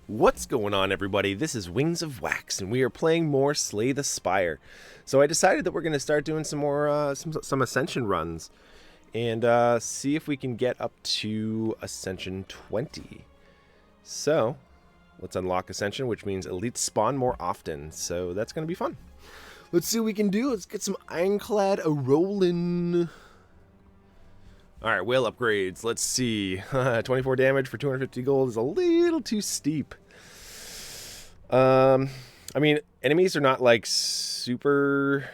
What's going on, everybody? This is Wings of Wax, and we are playing more Slay the Spire. So I decided that we're going to start doing some more some Ascension runs, and see if we can get up to Ascension 20. So let's unlock Ascension, which means elites spawn more often. So that's going to be fun. Let's see what we can do. Let's get some Ironclad a-rollin'. Alright, whale upgrades. Let's see. 24 damage for 250 gold is a little too steep. I mean, enemies are not like super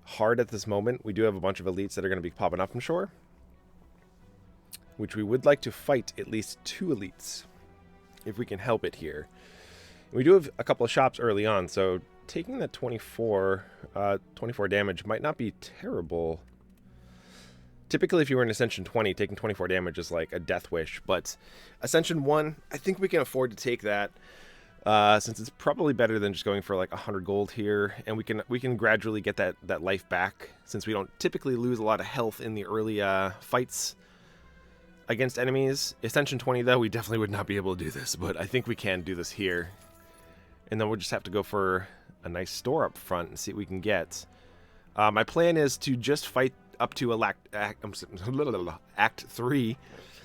hard at this moment. We do have a bunch of elites that are going to be popping up, I'm sure. Which we would like to fight at least 2 elites, if we can help it here. We do have a couple of shops early on, so taking that 24 damage might not be terrible. Typically, if you were in Ascension 20, taking 24 damage is like a death wish. But Ascension 1, I think we can afford to take that, since it's probably better than just going for like 100 gold here. And we can gradually get that life back, since we don't typically lose a lot of health in the early fights against enemies. Ascension 20, though, we definitely would not be able to do this. But I think we can do this here. And then we'll just have to go for a nice store up front and see what we can get. My plan is to just fight up to Act 3,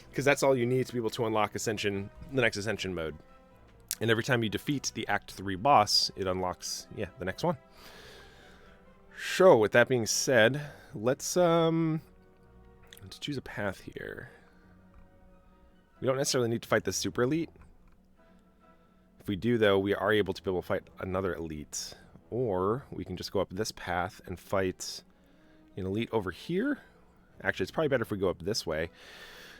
because that's all you need to be able to unlock Ascension, the next Ascension mode. And every time you defeat the Act 3 boss, it unlocks, the next one. So, with that being said, let's choose a path here. We don't necessarily need to fight the super elite. If we do, though, we are able to be able to fight another elite. Or we can just go up this path and fight an elite over here. Actually, it's probably better if we go up this way.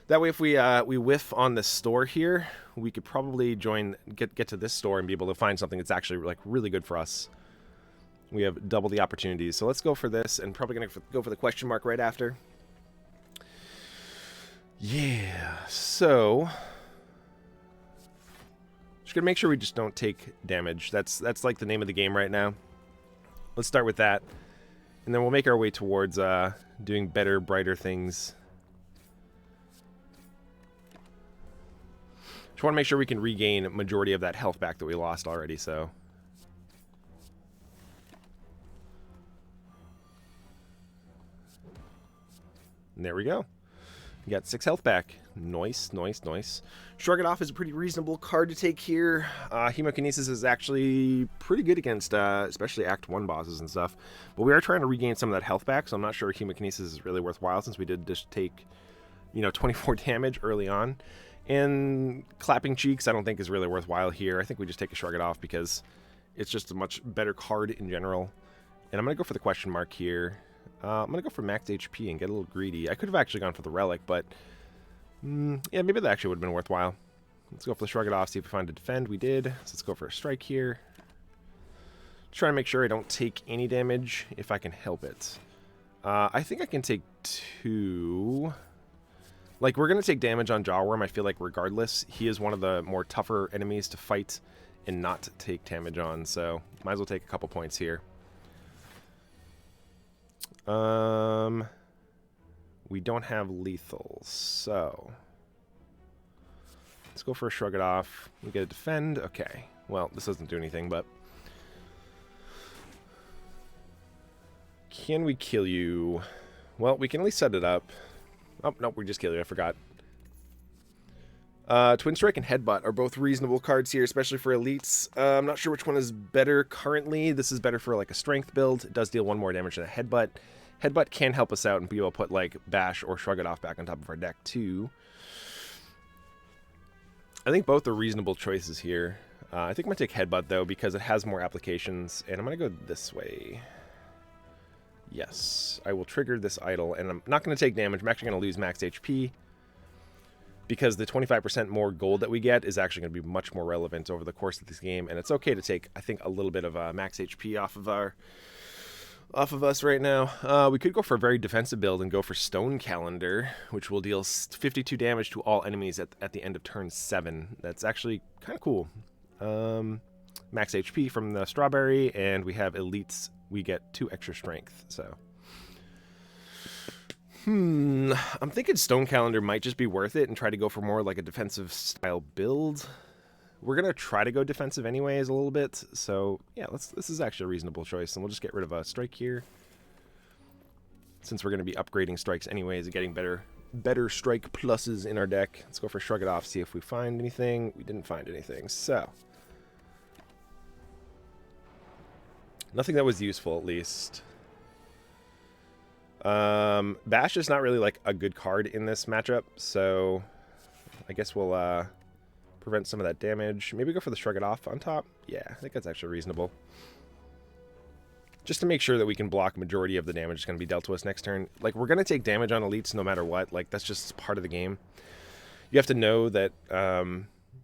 That way, if we whiff on this store here, we could probably get to this store and be able to find something that's actually like really good for us. We have double the opportunities. So let's go for this, and probably gonna go for the question mark right after. Yeah. So just gonna make sure we just don't take damage. That's like the name of the game right now. Let's start with that. And then we'll make our way towards doing better, brighter things. Just want to make sure we can regain a majority of that health back that we lost already, so. And there we go. We got 6 health back. Nice, nice, nice. Shrug It Off is a pretty reasonable card to take here. Hemokinesis is actually pretty good against, especially Act 1 bosses and stuff. But we are trying to regain some of that health back, so I'm not sure Hemokinesis is really worthwhile, since we did just take, 24 damage early on. And Clapping Cheeks I don't think is really worthwhile here. I think we just take a Shrug It Off, because it's just a much better card in general. And I'm going to go for the question mark here. I'm going to go for max HP and get a little greedy. I could have actually gone for the relic, but yeah, maybe that actually would have been worthwhile. Let's go for the Shrug It Off, see if we find a defend. We did. So let's go for a strike here. Trying to make sure I don't take any damage if I can help it. I think I can take 2. Like, we're going to take damage on Jawworm, I feel like, regardless. He is one of the more tougher enemies to fight and not take damage on, so might as well take a couple points here. We don't have lethals, so let's go for a Shrug It Off. We get a defend. Okay. Well, this doesn't do anything, but can we kill you? Well, we can at least set it up. Oh, nope, we just killed you. I forgot. Twin Strike and Headbutt are both reasonable cards here, especially for elites. I'm not sure which one is better currently. This is better for like a strength build. It does deal 1 more damage than a Headbutt. Headbutt can help us out and be able to put like Bash or Shrug It Off back on top of our deck too. I think both are reasonable choices here. I think I'm going to take Headbutt though, because it has more applications, and I'm going to go this way. Yes, I will trigger this idol, and I'm not going to take damage. I'm actually going to lose max HP, because the 25% more gold that we get is actually going to be much more relevant over the course of this game, and it's okay to take, I think, a little bit of max HP off of us right now. We could go for a very defensive build and go for Stone Calendar, which will deal 52 damage to all enemies at the end of turn 7. That's actually kind of cool. Max HP from the Strawberry, and we have elites. We get 2 extra strength, so I'm thinking Stone Calendar might just be worth it and try to go for more like a defensive style build. We're going to try to go defensive anyways a little bit. So, yeah, this is actually a reasonable choice. And we'll just get rid of a strike here. Since we're going to be upgrading strikes anyways and getting better strike pluses in our deck. Let's go for Shrug It Off, see if we find anything. We didn't find anything, so. Nothing that was useful, at least. Bash is not really like a good card in this matchup, so I guess we'll prevent some of that damage. Maybe go for the Shrug It Off on top. Yeah, I think that's actually reasonable. Just to make sure that we can block majority of the damage that's going to be dealt to us next turn. Like, we're going to take damage on elites no matter what. Like, that's just part of the game. You have to know that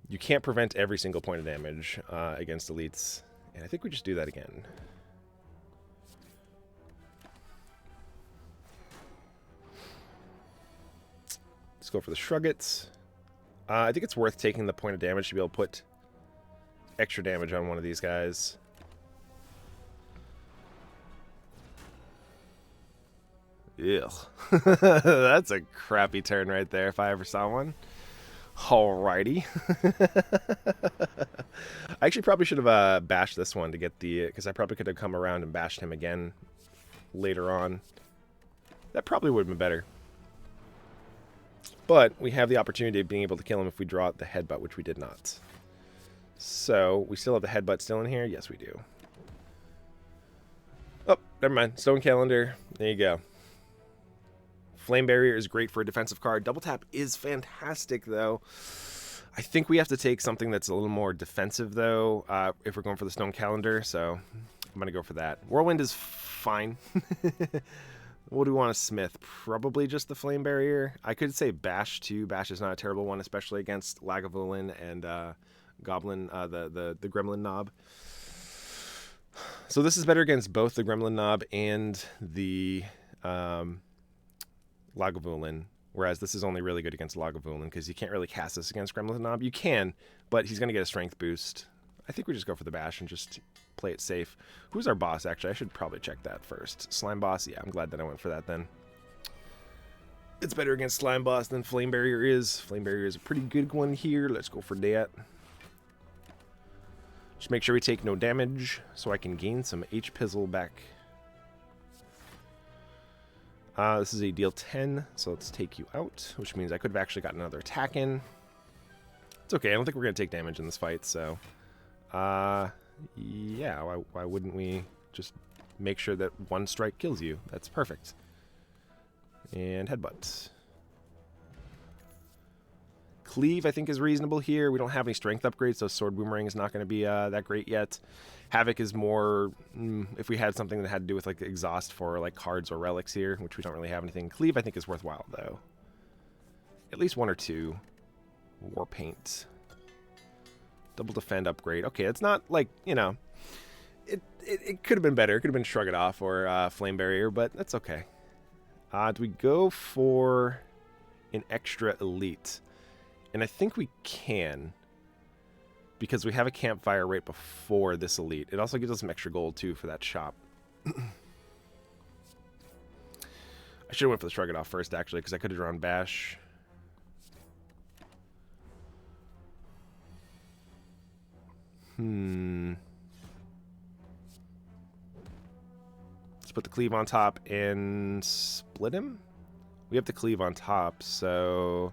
you can't prevent every single point of damage against elites. And I think we just do that again. Let's go for the Shrug It. I think it's worth taking the point of damage to be able to put extra damage on one of these guys. Ew. That's a crappy turn right there if I ever saw one. Alrighty. I actually probably should have bashed this one to get the... because I probably could have come around and bashed him again later on. That probably would have been better. But we have the opportunity of being able to kill him if we draw out the headbutt, which we did not. So, we still have the headbutt still in here? Yes, we do. Oh, never mind. Stone Calendar. There you go. Flame Barrier is great for a defensive card. Double Tap is fantastic, though. I think we have to take something that's a little more defensive, though, if we're going for the Stone Calendar. So, I'm going to go for that. Whirlwind is fine. What do we want to smith? Probably just the Flame Barrier. I could say Bash, too. Bash is not a terrible one, especially against Lagavulin and Goblin, the Gremlin Knob. So this is better against both the Gremlin Knob and the Lagavulin, whereas this is only really good against Lagavulin because you can't really cast this against Gremlin Knob. You can, but he's going to get a strength boost. I think we just go for the Bash and just play it safe. Who's our boss, actually? I should probably check that first. Slime Boss? Yeah, I'm glad that I went for that then. It's better against Slime Boss than Flame Barrier is. Flame Barrier is a pretty good one here. Let's go for that. Just make sure we take no damage so I can gain some H-Pizzle back. This is a deal 10, so let's take you out, which means I could have actually gotten another attack in. It's okay, I don't think we're going to take damage in this fight, so... yeah, why wouldn't we just make sure that one strike kills you? That's perfect. And headbutt. Cleave, I think, is reasonable here. We don't have any strength upgrades, so Sword Boomerang is not going to be that great yet. Havoc is more, if we had something that had to do with like exhaust for like cards or relics here, which we don't really have anything. Cleave, I think, is worthwhile, though. At least one or two. War Paint. Double Defend upgrade. Okay, it's not like, you know, it could have been better. It could have been Shrug It Off or Flame Barrier, but that's okay. Do we go for an extra elite? And I think we can, because we have a campfire right before this elite. It also gives us some extra gold, too, for that shop. I should have went for the Shrug It Off first, actually, because I could have drawn Bash. Let's put the Cleave on top and split him? We have the Cleave on top, so...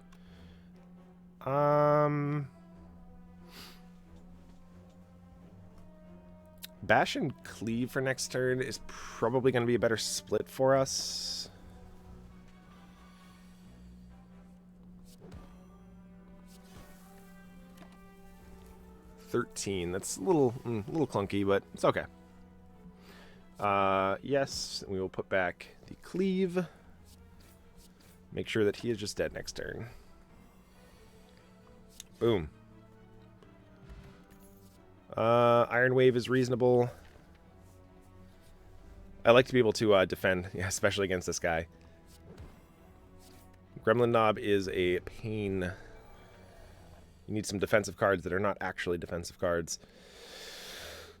Bash and Cleave for next turn is probably going to be a better split for us. $13. That's a little clunky, but it's okay. Yes, we will put back the Cleave. Make sure that he is just dead next turn. Boom. Iron Wave is reasonable. I like to be able to defend, yeah, especially against this guy. Gremlin Knob is a pain. You need some defensive cards that are not actually defensive cards.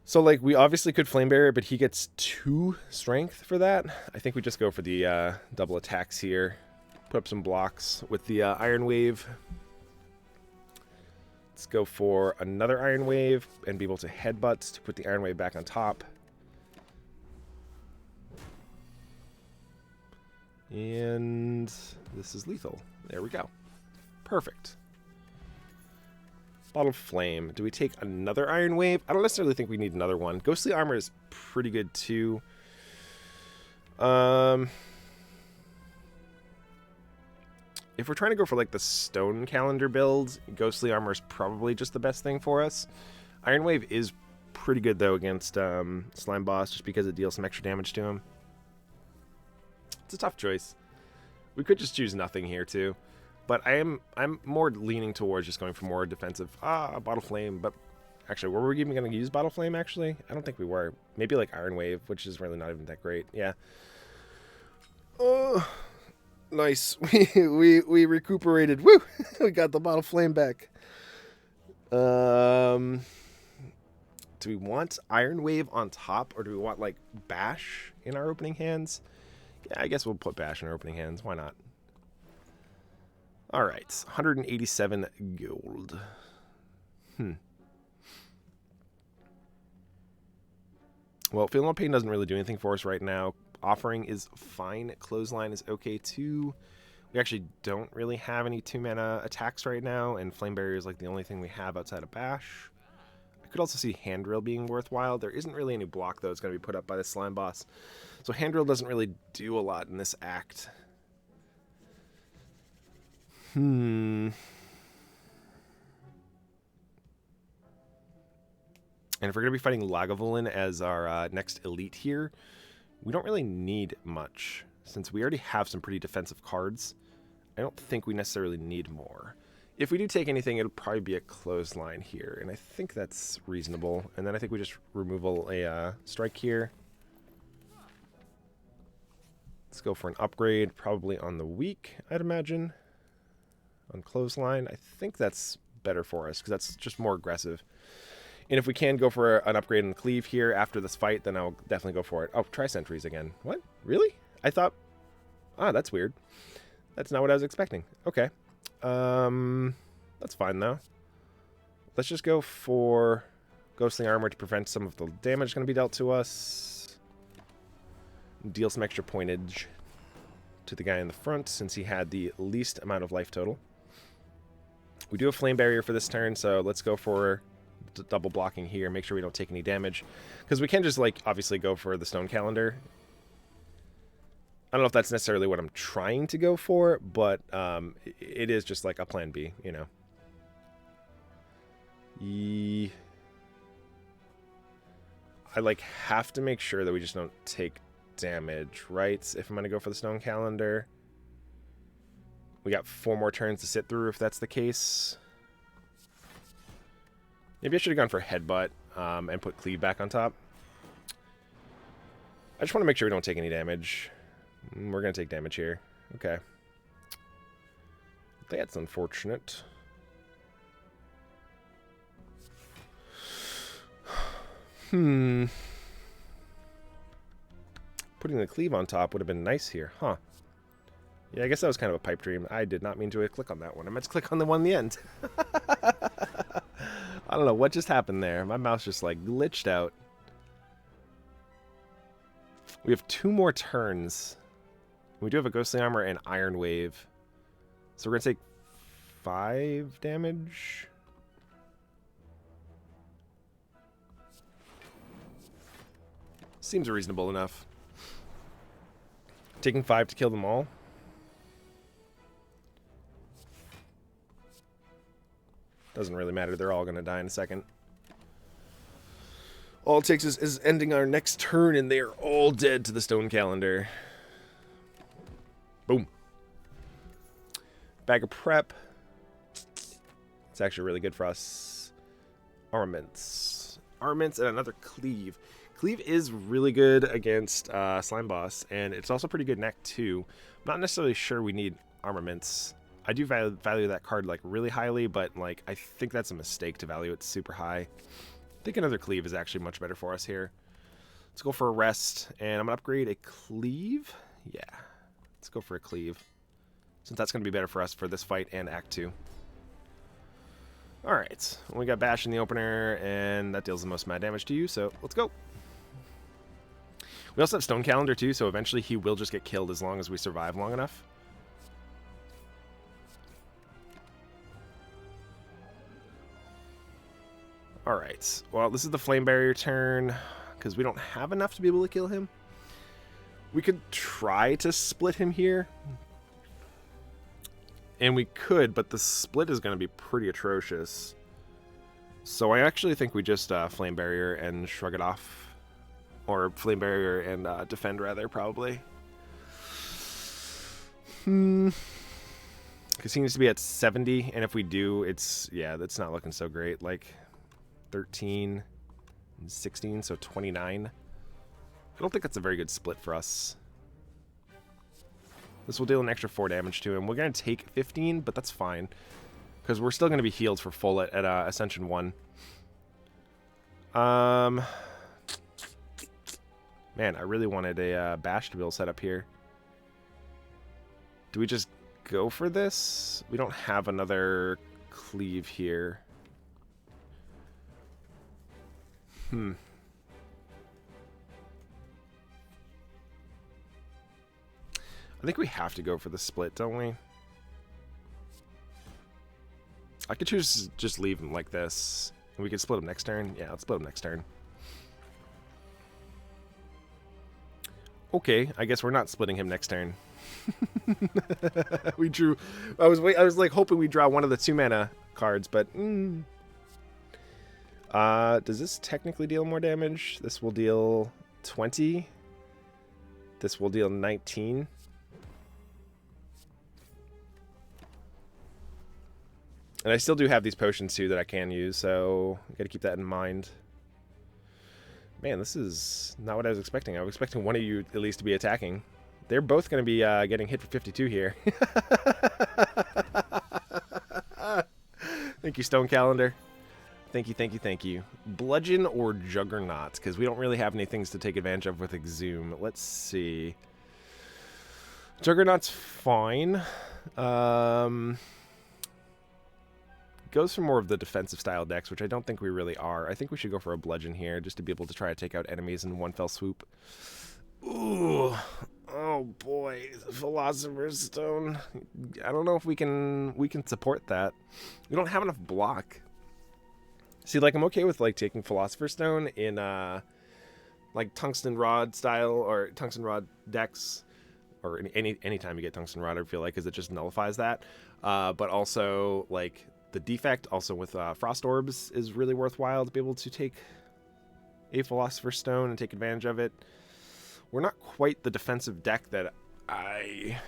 So, like, we obviously could Flame Barrier, but he gets 2 strength for that. I think we just go for the double attacks here. Put up some blocks with the Iron Wave. Let's go for another Iron Wave and be able to headbutt to put the Iron Wave back on top. And this is lethal. There we go. Perfect. Bottle Flame. Do we take another Iron Wave? I don't necessarily think we need another one. Ghostly Armor is pretty good too. If we're trying to go for like the Stone Calendar build, Ghostly Armor is probably just the best thing for us. Iron Wave is pretty good though against Slime Boss, just because it deals some extra damage to him. It's a tough choice. We could just choose nothing here too, but I'm more leaning towards just going for more defensive. Bottle Flame. But actually, were we even going to use Bottle Flame? Actually, I don't think we were. Maybe like Iron Wave, which is really not even that great. Yeah. Oh, nice. We recuperated. Woo! We got the Bottle Flame back. Do we want Iron Wave on top, or do we want like Bash in our opening hands? Yeah, I guess we'll put Bash in our opening hands. Why not? All right, 187 gold. Well, Feel No Pain doesn't really do anything for us right now. Offering is fine. Clothesline is okay too. We actually don't really have any 2-mana attacks right now, and Flame Barrier is like the only thing we have outside of Bash. I could also see Handrail being worthwhile. There isn't really any block, though, that's going to be put up by the Slime Boss. So Handrail doesn't really do a lot in this act. And if we're going to be fighting Lagavulin as our next elite here, we don't really need much. Since we already have some pretty defensive cards, I don't think we necessarily need more. If we do take anything, it'll probably be a Clothesline here, and I think that's reasonable. And then I think we just removal a strike here. Let's go for an upgrade, probably on the weak, I'd imagine. On Clothesline, I think that's better for us, because that's just more aggressive. And if we can go for an upgrade in the cleave here after this fight, then I'll definitely go for it. Oh, try sentries again. What? Really? I thought... that's weird. That's not what I was expecting. Okay. That's fine, though. Let's just go for Ghostly Armor to prevent some of the damage going to be dealt to us. Deal some extra pointage to the guy in the front, since he had the least amount of life total. We do have Flame Barrier for this turn, so let's go for double blocking here. Make sure we don't take any damage, because we can just, like, obviously go for the Stone Calendar. I don't know if that's necessarily what I'm trying to go for, but it is just like a plan B, you know. I like have to make sure that we just don't take damage, right? If I'm going to go for the Stone Calendar. We got 4 more turns to sit through if that's the case. Maybe I should have gone for Headbutt and put Cleave back on top. I just want to make sure we don't take any damage. We're going to take damage here. Okay. That's unfortunate. Putting the Cleave on top would have been nice here, huh? Yeah, I guess that was kind of a pipe dream. I did not mean to click on that one. I meant to click on the one in the end. I don't know what just happened there. My mouse just like glitched out. We have 2 more turns. We do have a Ghostly Armor and Iron Wave. So we're going to take 5 damage. Seems reasonable enough. Taking 5 to kill them all. Doesn't really matter. They're all going to die in a second. All it takes is ending our next turn, and they are all dead to the Stone Calendar. Boom. Bag of Prep. It's actually really good for us. Armaments. Armaments and another Cleave. Cleave is really good against Slime Boss, and it's also pretty good in Act 2. I'm not necessarily sure we need armaments. I do value that card like really highly, but like I think that's a mistake to value it super high. I think another Cleave is actually much better for us here. Let's go for a rest, and I'm going to upgrade a Cleave. Yeah, let's go for a Cleave. since that's going to be better for us for this fight and Act 2. Alright, we got Bash in the opener, and that deals the most amount of damage to you, so let's go. We also have Stone Calendar too, so eventually he will just get killed as long as we survive long enough. Alright, well, this is the Flame Barrier turn, because we don't have enough to be able to kill him. We could try to split him here. And we could, but the split is going to be pretty atrocious. So I actually think we just Flame Barrier and shrug it off. Or Flame Barrier and defend, rather, probably. Because he needs to be at 70, and if we do, it's, yeah, that's not looking so great. Like, 13 and 16, so 29. I don't think that's a very good split for us. This will deal an extra 4 damage to him. We're going to take 15, but that's fine. Because we're still going to be healed for full at Ascension 1. Man, I really wanted a Bash to be able to set up here. Do we just go for this? We don't have another cleave here. I think we have to go for the split, don't we? I could choose to just leave him like this. And we could split him next turn. Yeah, let's split him next turn. Okay, I guess we're not splitting him next turn. We drew... I was like hoping we draw one of the 2-mana cards, but... does this technically deal more damage? This will deal 20. This will deal 19. And I still do have these potions too that I can use, so I gotta keep that in mind. Man, this is not what I was expecting. I was expecting one of you at least to be attacking. They're both going to be getting hit for 52 here. Thank you, Stone Calendar. Thank you, thank you, thank you. Bludgeon or Juggernaut, because we don't really have any things to take advantage of with Exhume. Let's see. Juggernaut's fine. Goes for more of the defensive style decks, which I don't think we really are. I think we should go for a Bludgeon here, just to be able to try to take out enemies in one fell swoop. Ooh. Oh boy, Philosopher's Stone. I don't know if we can support that. We don't have enough block. See, like, I'm okay with, like, taking Philosopher's Stone in, like, Tungsten Rod style, or Tungsten Rod decks, or any time you get Tungsten Rod, I feel like, because it just nullifies that. But also, like, the defect, also with Frost Orbs, is really worthwhile to be able to take a Philosopher's Stone and take advantage of it. We're not quite the defensive deck that I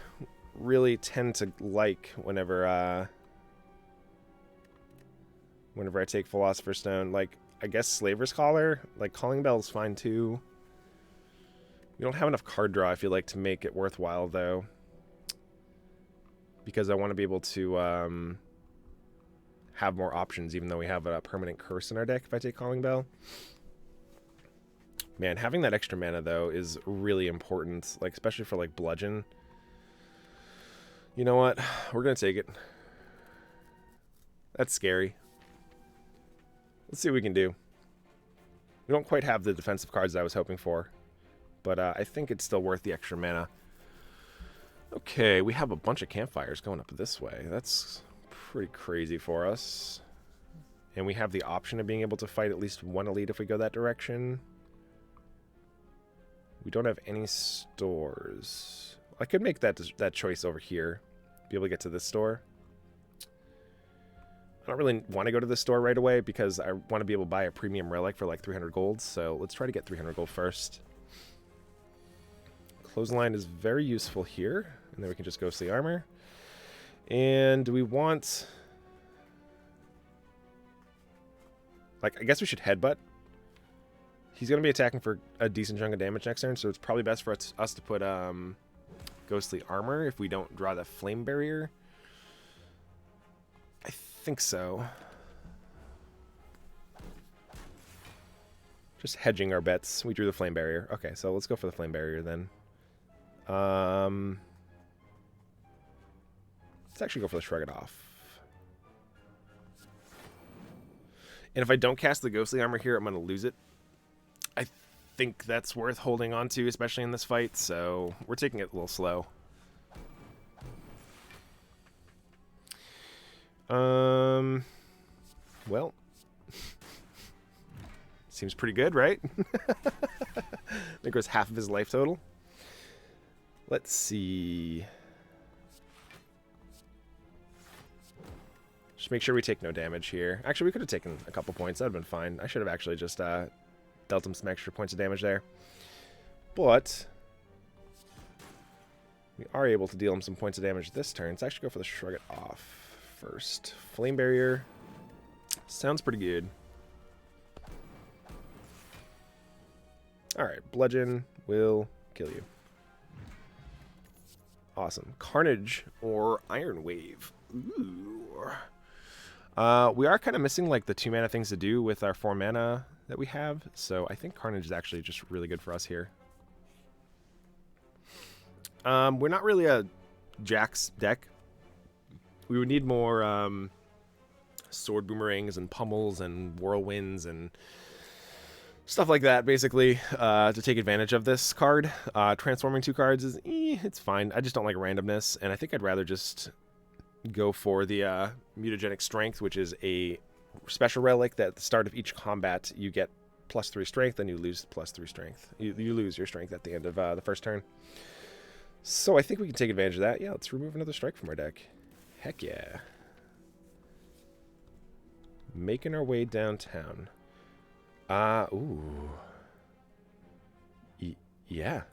really tend to like whenever I take Philosopher's Stone. Like, I guess Slaver's Collar, like Calling Bell is fine too. We don't have enough card draw, I feel like, to make it worthwhile though. Because I want to be able to have more options, even though we have a permanent curse in our deck if I take Calling Bell. Man, having that extra mana, though, is really important, like, especially for, like, Bludgeon. You know what? We're going to take it. That's scary. Let's see what we can do. We don't quite have the defensive cards that I was hoping for, but I think it's still worth the extra mana. Okay, we have a bunch of campfires going up this way. That's pretty crazy for us. And we have the option of being able to fight at least one elite if we go that direction. We don't have any stores. I could make that choice over here. Be able to get to this store. I don't really want to go to this store right away because I want to be able to buy a premium relic for like 300 gold. So let's try to get 300 gold first. Clothesline is very useful here. And then we can just go see armor. And do we want... like, I guess we should headbutt. He's going to be attacking for a decent chunk of damage next turn, so it's probably best for us to put Ghostly Armor if we don't draw the Flame Barrier. I think so. Just hedging our bets. We drew the Flame Barrier. Okay, so let's go for the Flame Barrier then. actually go for the Shrug It Off. And if I don't cast the Ghostly Armor here, I'm going to lose it. I think that's worth holding on to, especially in this fight, so we're taking it a little slow. Well, seems pretty good, right? There goes half of his life total. Let's see. Just make sure we take no damage here. Actually, we could have taken a couple points. That would have been fine. I should have actually just dealt him some extra points of damage there. But we are able to deal him some points of damage this turn. Let's actually go for the Shrug It Off first. Flame Barrier. Sounds pretty good. Alright, Bludgeon will kill you. Awesome. Carnage or Iron Wave. Ooh. We are kind of missing like the 2 mana things to do with our 4 mana that we have, so I think Carnage is actually just really good for us here. We're not really a Jax deck. We would need more Sword Boomerangs and Pummels and Whirlwinds and stuff like that, basically, to take advantage of this card. Transforming 2 cards is, it's fine. I just don't like randomness, and I think I'd rather just go for the Mutagenic Strength, which is a special relic that at the start of each combat you get +3 strength, and you lose +3 strength. You lose your strength at the end of the first turn. So I think we can take advantage of that. Yeah, let's remove another strike from our deck. Heck yeah. Making our way downtown. Ooh. Yeah.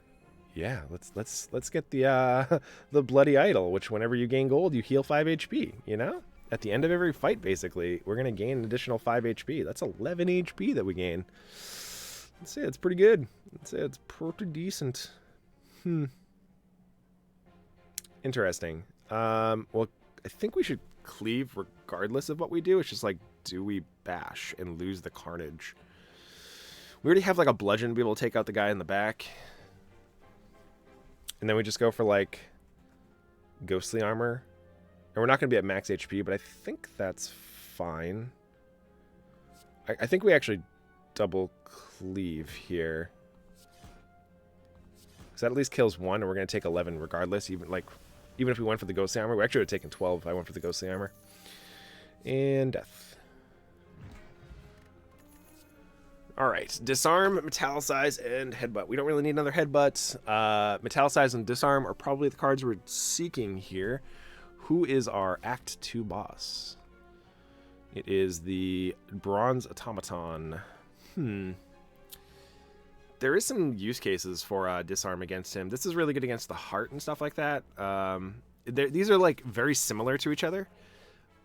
Yeah, let's get the the Bloody Idol, which whenever you gain gold, you heal 5 HP, you know? At the end of every fight, basically, we're going to gain an additional 5 HP. That's 11 HP that we gain. Let's say it's pretty good. Let's say it's pretty decent. Interesting. Well, I think we should cleave regardless of what we do. It's just like, do we bash and lose the Carnage? We already have like a bludgeon to be able to take out the guy in the back. And then we just go for like Ghostly Armor. And we're not going to be at max HP, but I think that's fine. I think we actually double cleave here. Because that at least kills 1, and we're going to take 11 regardless. Even if we went for the Ghostly Armor, we actually would have taken 12 if I went for the Ghostly Armor. And death. Alright, Disarm, Metallicize, and Headbutt. We don't really need another Headbutt. Metallicize and Disarm are probably the cards we're seeking here. Who is our Act 2 boss? It is the Bronze Automaton. There is some use cases for Disarm against him. This is really good against the Heart and stuff like that. These are like very similar to each other.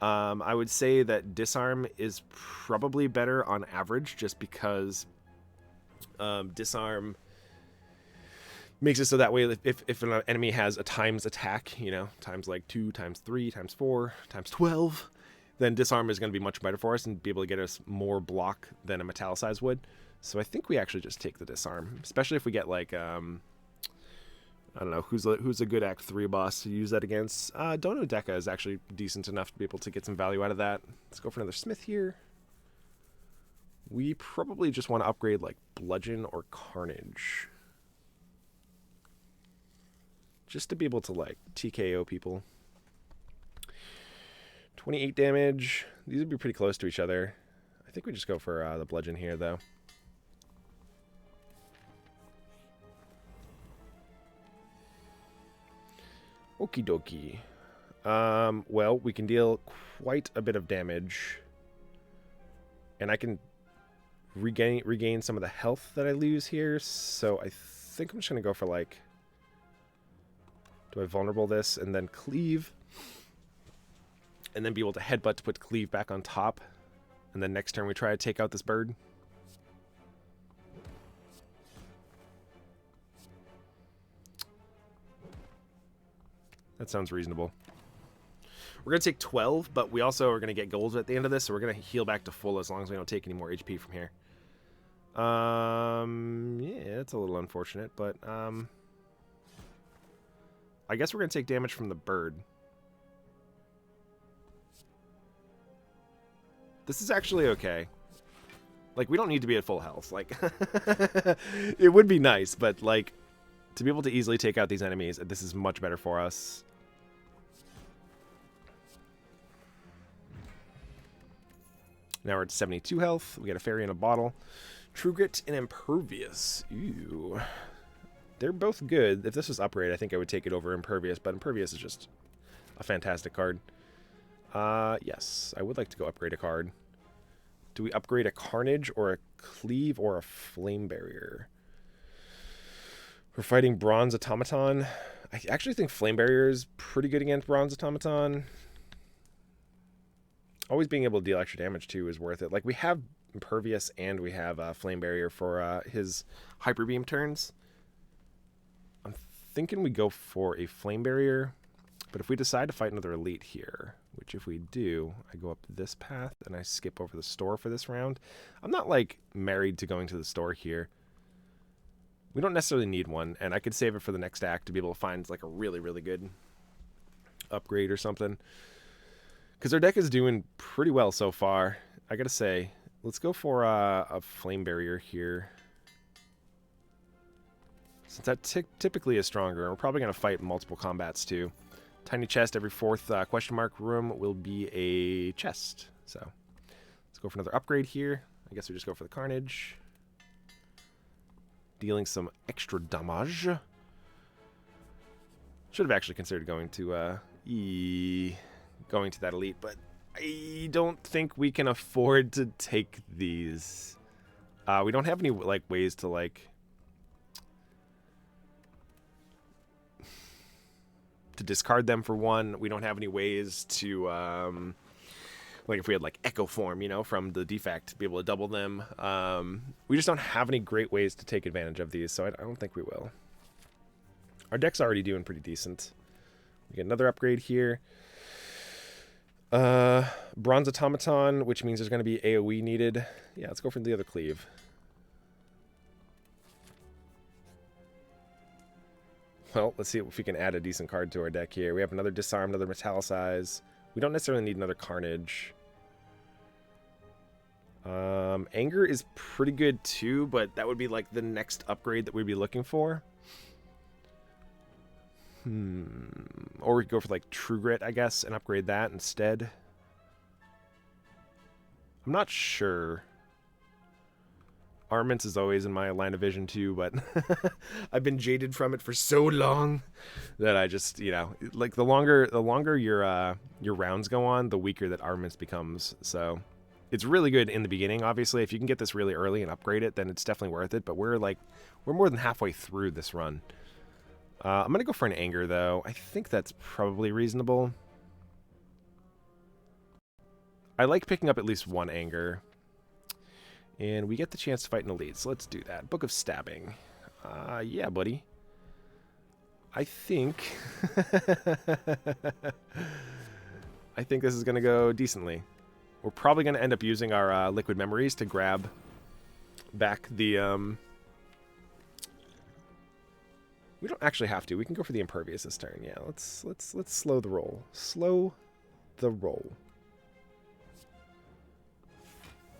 I would say that Disarm is probably better on average just because Disarm makes it so that way if an enemy has a times attack, you know, times like 2, times 3, times 4, times 12, then Disarm is going to be much better for us and be able to get us more block than a Metallicize would. So I think we actually just take the Disarm, especially if we get like, I don't know, who's a good Act 3 boss to use that against. Dono Deca is actually decent enough to be able to get some value out of that. Let's go for another Smith here. We probably just want to upgrade like Bludgeon or Carnage. Just to be able to like TKO people. 28 damage. These would be pretty close to each other. I think we just go for the Bludgeon here though. Okie dokie. Well, we can deal quite a bit of damage. And I can regain some of the health that I lose here. So I think I'm just going to go for like... Do I vulnerable this and then cleave? And then be able to headbutt to put cleave back on top. And then next turn we try to take out this bird. That sounds reasonable. We're going to take 12, but we also are going to get gold at the end of this, so we're going to heal back to full as long as we don't take any more HP from here. Yeah, it's a little unfortunate, but I guess we're going to take damage from the bird. This is actually okay. Like, we don't need to be at full health. Like, it would be nice, but, like, to be able to easily take out these enemies, this is much better for us. Now we're at 72 health. We got a fairy in a bottle. True Grit and Impervious. Ooh. They're both good. If this was upgrade, I think I would take it over Impervious, but Impervious is just a fantastic card. Yes, I would like to go upgrade a card. Do we upgrade a Carnage or a Cleave or a Flame Barrier? We're fighting Bronze Automaton. I actually think Flame Barrier is pretty good against Bronze Automaton. Always being able to deal extra damage, too, is worth it. Like, we have Impervious and we have Flame Barrier for his Hyper Beam turns. I'm thinking we go for a Flame Barrier. But if we decide to fight another Elite here, which if we do, I go up this path and I skip over the store for this round. I'm not, like, married to going to the store here. We don't necessarily need one, and I could save it for the next act to be able to find, like, a really, really good upgrade or something. Because our deck is doing pretty well so far. I gotta say, let's go for a Flame Barrier here. Since that typically is stronger, and we're probably going to fight multiple combats too. Tiny chest every fourth question mark room will be a chest. So let's go for another upgrade here. I guess we just go for the Carnage. Dealing some extra damage. Should have actually considered going to that Elite, but I don't think we can afford to take these. We don't have any like ways to like discard them for one. We don't have any ways to like if we had like Echo Form, you know, from the defect, to be able to double them. We just don't have any great ways to take advantage of these, so I don't think we will. Our deck's already doing pretty decent. We get another upgrade here. Bronze Automaton, which means there's going to be AoE needed. Yeah, let's go for the other Cleave. Well, let's see if we can add a decent card to our deck here. We have another Disarm, another Metallicize. We don't necessarily need another Carnage. Anger is pretty good too, but that would be like the next upgrade that we'd be looking for. Or we could go for like True Grit, I guess, and upgrade that instead. I'm not sure. Armaments is always in my line of vision too, but I've been jaded from it for so long that I just, you know, like the longer your rounds go on, the weaker that armaments becomes. So it's really good in the beginning. Obviously, if you can get this really early and upgrade it, then it's definitely worth it. But we're more than halfway through this run. I'm gonna go for an Anger though. I think that's probably reasonable. I like picking up at least one Anger. And we get the chance to fight an Elite, so let's do that. Book of Stabbing. Yeah, buddy. I think... I think this is going to go decently. We're probably going to end up using our Liquid Memories to grab back the... We don't actually have to. We can go for the Impervious this turn. Yeah, let's slow the roll. Slow the roll.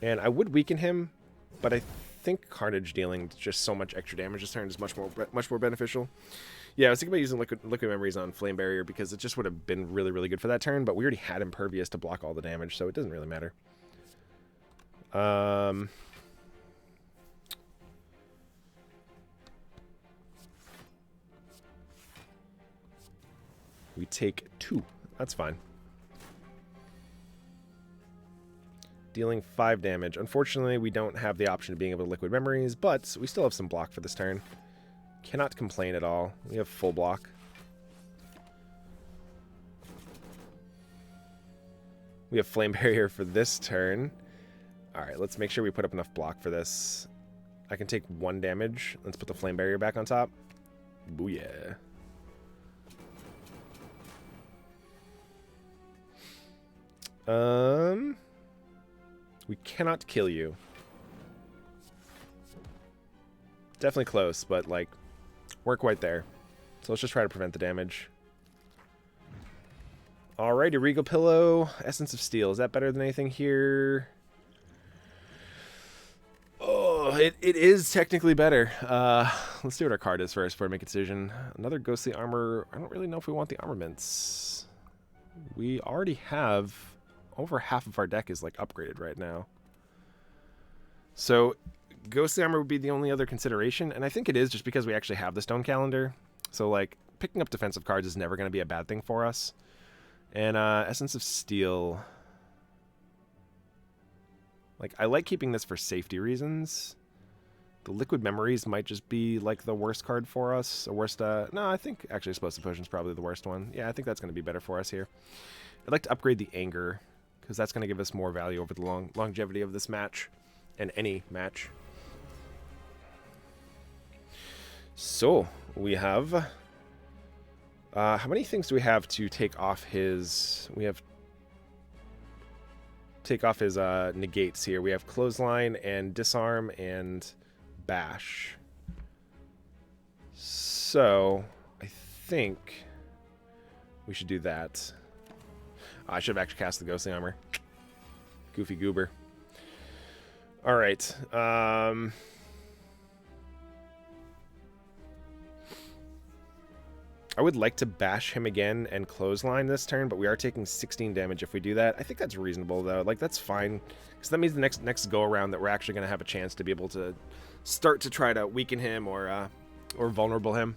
And I would weaken him, but I think Carnage dealing just so much extra damage this turn is much more beneficial. Yeah, I was thinking about using liquid Memories on Flame Barrier because it just would have been really, really good for that turn, but we already had Impervious to block all the damage, so it doesn't really matter. We take 2. That's fine. Dealing 5 damage. Unfortunately, we don't have the option of being able to Liquid Memories, but we still have some block for this turn. Cannot complain at all. We have full block. We have Flame Barrier for this turn. Alright, let's make sure we put up enough block for this. I can take 1 damage. Let's put the Flame Barrier back on top. Booyah. We cannot kill you. Definitely close, but, like, we're quite there. So let's just try to prevent the damage. Alrighty, Regal Pillow, Essence of Steel. Is that better than anything here? it is technically better. Let's see what our card is first before I make a decision. Another ghostly armor. I don't really know if we want the armaments. We already have over half of our deck is like upgraded right now. So ghostly armor would be the only other consideration, and I think it is just because we actually have the stone calendar. So like picking up defensive cards is never going to be a bad thing for us. And Essence of Steel. Like, I like keeping this for safety reasons. The Liquid Memories might just be, like, the worst card for us. Or worst, no, I think actually Explosive Potion's probably the worst one. Yeah, I think that's going to be better for us here. I'd like to upgrade the Anger, because that's going to give us more value over the longevity of this match. And any match. So, we have... how many things do we have to take off his... We have... Take off his negates here. We have Clothesline and Disarm and Bash. So, I think we should do that. I should have actually cast the Ghostly Armor. Goofy goober. Alright. I would like to bash him again and clothesline this turn, but we are taking 16 damage if we do that. I think that's reasonable, though. Like, that's fine. Because that means the next go-around that we're actually going to have a chance to be able to start to try to weaken him or vulnerable him.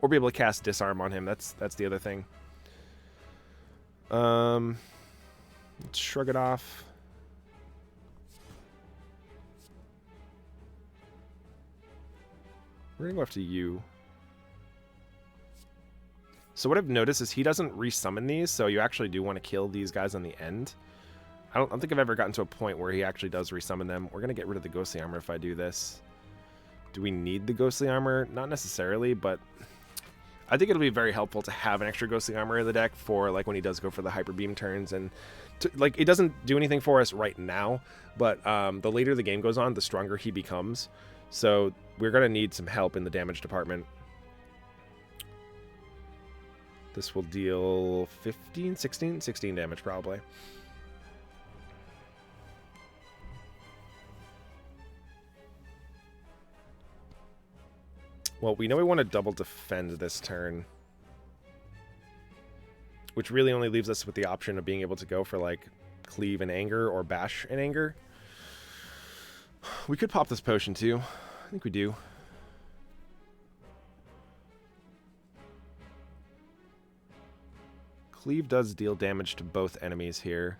Or be able to cast Disarm on him. That's the other thing. Let's shrug it off. We're going to go after you. So what I've noticed is he doesn't resummon these, so you actually do want to kill these guys on the end. I don't think I've ever gotten to a point where he actually does resummon them. We're going to get rid of the Ghostly Armor if I do this. Do we need the Ghostly Armor? Not necessarily, but I think it'll be very helpful to have an extra Ghostly Armor in the deck for like when he does go for the Hyper Beam turns. And like, it doesn't do anything for us right now, but the later the game goes on, the stronger he becomes. So we're going to need some help in the damage department. This will deal 15, 16 damage probably. Well, we know we want to double defend this turn, which really only leaves us with the option of being able to go for like cleave and anger or bash and anger. We could pop this potion too. I think we do. Cleave does deal damage to both enemies here.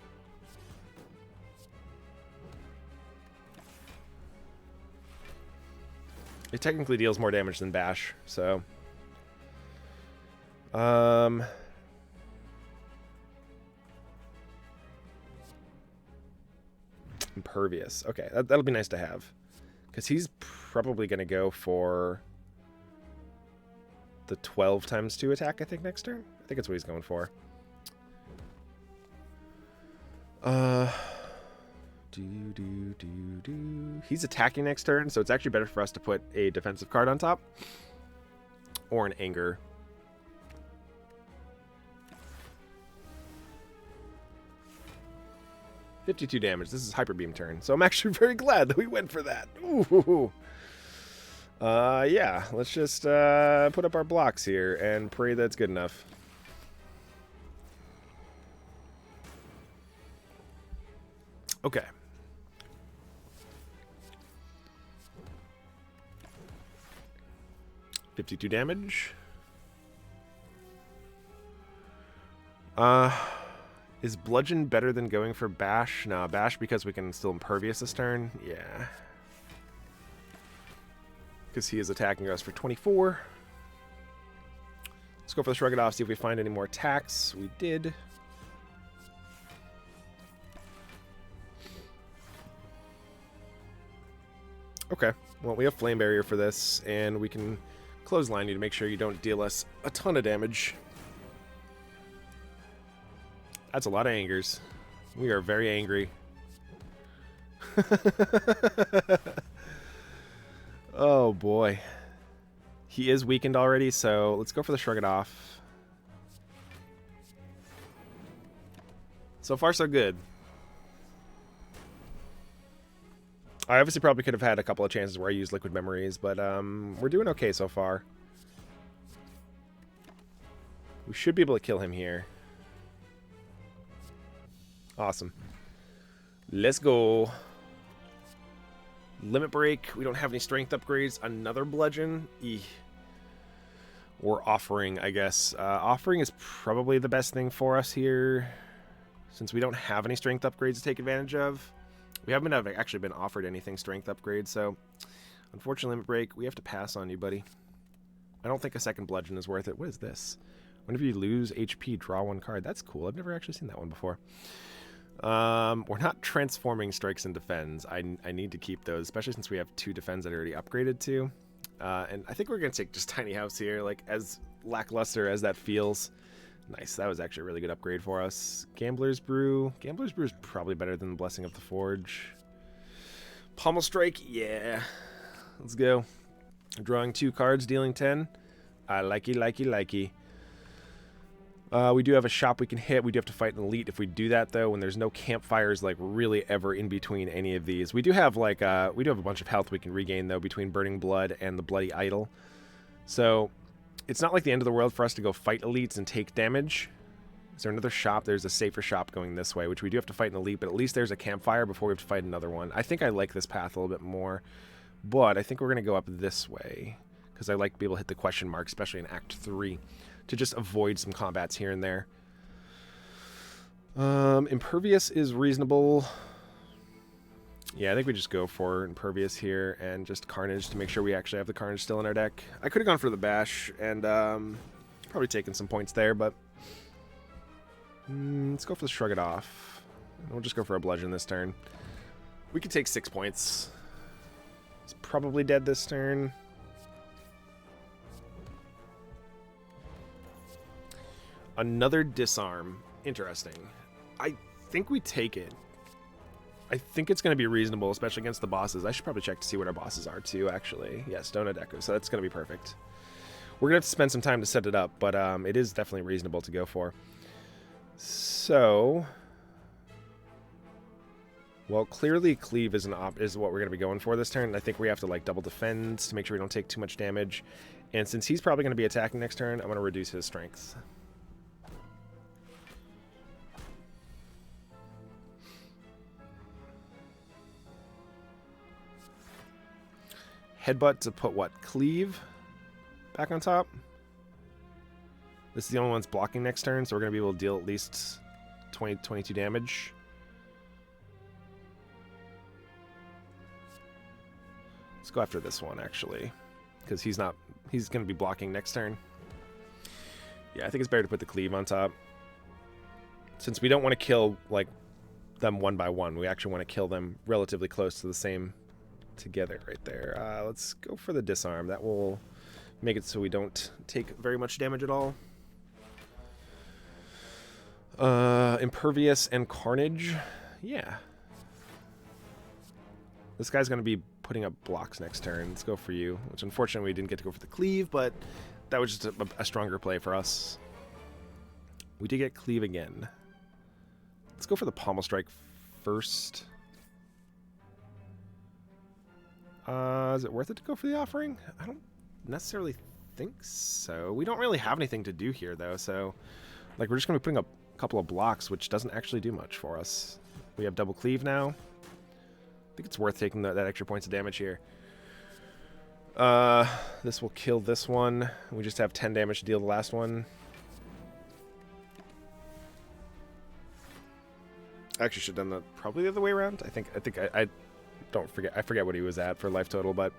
It technically deals more damage than Bash, so... Impervious. Okay, that'll be nice to have. Because he's probably going to go for the 12 times 2 attack, I think, next turn. I think that's what he's going for. He's attacking next turn, so it's actually better for us to put a defensive card on top. Or an anger. $52 damage. This is Hyper Beam turn, so I'm actually very glad that we went for that. Ooh. Yeah, let's just put up our blocks here and pray that's good enough. Okay. $52 damage. Is Bludgeon better than going for Bash? No, Bash because we can still Impervious this turn. Yeah. Because he is attacking us for 24. Let's go for the Shrug It Off, see if we find any more attacks. We did. Okay, well, we have Flame Barrier for this, and we can Clothesline you to make sure you don't deal us a ton of damage. That's a lot of angers. We are very angry. Oh, boy. He is weakened already, so let's go for the Shrug It Off. So far, so good. I obviously probably could have had a couple of chances where I used liquid memories, but we're doing okay so far. We should be able to kill him here. Awesome. Let's go. Limit break. We don't have any strength upgrades. Another bludgeon. Eeh. Or offering, I guess. Offering is probably the best thing for us here, since we don't have any strength upgrades to take advantage of. We haven't actually been offered anything strength upgrades, so unfortunately, limit break, we have to pass on you, buddy. I don't think a second bludgeon is worth it. What is this? Whenever you lose HP, draw one card. That's cool. I've never actually seen that one before. We're not transforming strikes and defends. I need to keep those, especially since we have 2 defends that are already upgraded to. And I think we're going to take just Tiny House here, like as lackluster as that feels. Nice. That was actually a really good upgrade for us. Gambler's Brew. Gambler's Brew is probably better than the Blessing of the Forge. Pommel Strike. Yeah. Let's go. Drawing 2 cards, dealing 10. I likey, likey, likey. We do have a shop we can hit. We do have to fight an elite if we do that, though, when there's no campfires, like, really ever in between any of these. We do have, like, we do have a bunch of health we can regain, though, between Burning Blood and the Bloody Idol. So it's not like the end of the world for us to go fight elites and take damage. Is there another shop? There's a safer shop going this way, which we do have to fight an elite, but at least there's a campfire before we have to fight another one. I think I like this path a little bit more, but I think we're going to go up this way, because I like to be able to hit the question mark, especially in Act 3. To just avoid some combats here and there. Impervious is reasonable. Yeah, I think we just go for Impervious here and just Carnage to make sure we actually have the Carnage still in our deck. I could have gone for the Bash and probably taken some points there, but let's go for the Shrug It Off. We'll just go for a Bludgeon this turn. We could take 6 points. It's probably dead this turn. Another Disarm. Interesting. I think we take it. I think it's going to be reasonable, especially against the bosses. I should probably check to see what our bosses are, too, actually. Yes, Donut Echo, so that's going to be perfect. We're going to have to spend some time to set it up, but it is definitely reasonable to go for. So, well, clearly Cleave is what we're going to be going for this turn. I think we have to, like, double defend to make sure we don't take too much damage. And since he's probably going to be attacking next turn, I'm going to reduce his strength. Headbutt to put what? Cleave back on top. This is the only one that's blocking next turn, so we're going to be able to deal at least 22 damage. Let's go after this one, actually, because he's going to be blocking next turn. Yeah, I think it's better to put the Cleave on top. Since we don't want to kill, like, them one by one, we actually want to kill them relatively close to the same together right there. Let's go for the Disarm. That will make it so we don't take very much damage at all. Impervious and Carnage. Yeah. This guy's going to be putting up blocks next turn. Let's go for you, which unfortunately we didn't get to go for the Cleave, but that was just a stronger play for us. We did get Cleave again. Let's go for the Pommel Strike first. Is it worth it to go for the Offering? I don't necessarily think so. We don't really have anything to do here, though, so like we're just going to be putting up a couple of blocks, which doesn't actually do much for us. We have double Cleave now. I think it's worth taking that extra points of damage here. This will kill this one. We just have 10 damage to deal the last one. I actually should have done that probably the other way around. I don't forget. I forget what he was at for life total, but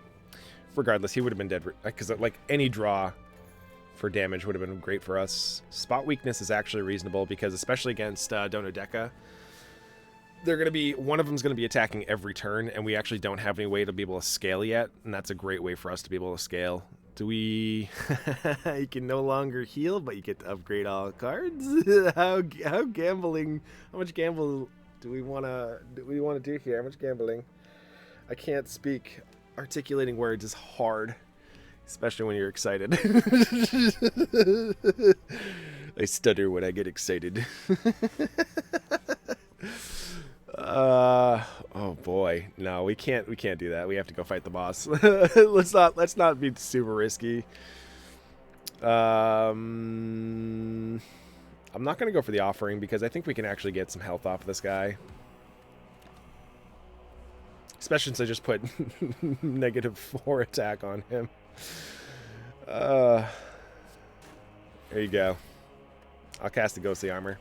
regardless, he would have been dead because like any draw for damage would have been great for us. Spot weakness is actually reasonable because especially against Donodeka, they're going to be one of them's going to be attacking every turn, and we actually don't have any way to be able to scale yet, and that's a great way for us to be able to scale. Do we? You can no longer heal, but you get to upgrade all cards. How gambling? How much gamble do we want to do here? How much gambling? I can't speak. Articulating words is hard, especially when you're excited. I stutter when I get excited. Oh boy, no, we can't do that. We have to go fight the boss. Let's not be super risky. I'm not gonna go for the offering because I think we can actually get some health off of this guy. Especially since I just put -4 attack on him. There you go. I'll cast the ghostly armor.